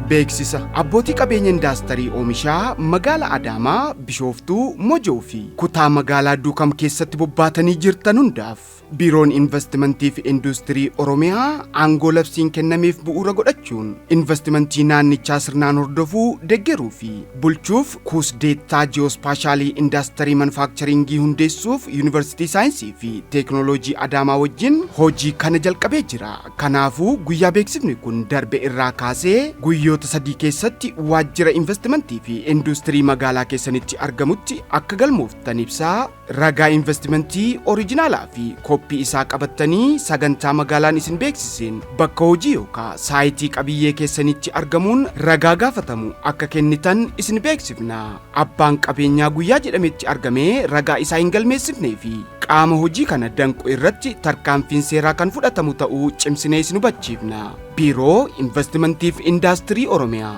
Beeksisa abbootii qabeenya indaastirii oomishaa magaalaa Adaamaa, Bishooftuu, Mojoo fi kutaa magaalaa Duukam keessatti bobbaatanii jirtan hundaaf Biiroon Investimentii fi Industirii Oromiyaa aangoo labsiin kennameef bu'uura godhachuun investimentii naannichaa sirnaan hordofuu, deeggaruu fi bulchuuf kuusdeettaa ji'oospaashaalii indaastirii manufaaktcharingii hundeessuuf Yuunivarsiitii Saayinsii fi Teekinooloojii Adaamaa wajjin hojii kana jalqabee jira. Kanaafuu guyyaa beeksifni kun darbe irraa kaasee guyyoota sadii keessatti waajjira investimentii fi industirii magaalaa keessanitti argamutti akka galmooftan ibsaa. Ragaa investimentii oriijinaalaa fi koppii isaa qabattanii sagantaa magaalaan isin beeksiseen bakka hojii yookaan saayitii qabiyyee keessanitti argamuun ragaa gaafatamu akka kennitan isin beeksifna. Abbaan qabeenyaa guyyaa jedhametti argamee ragaa isaa hin galmeessifnee fi qaama hojii kana danqu irratti tarkaanfiin seeraa kan fudhatamu ta'uu cimsinee isin hubachiifna. Biiroo Investimentii fi Indaastirii Oromiyaa.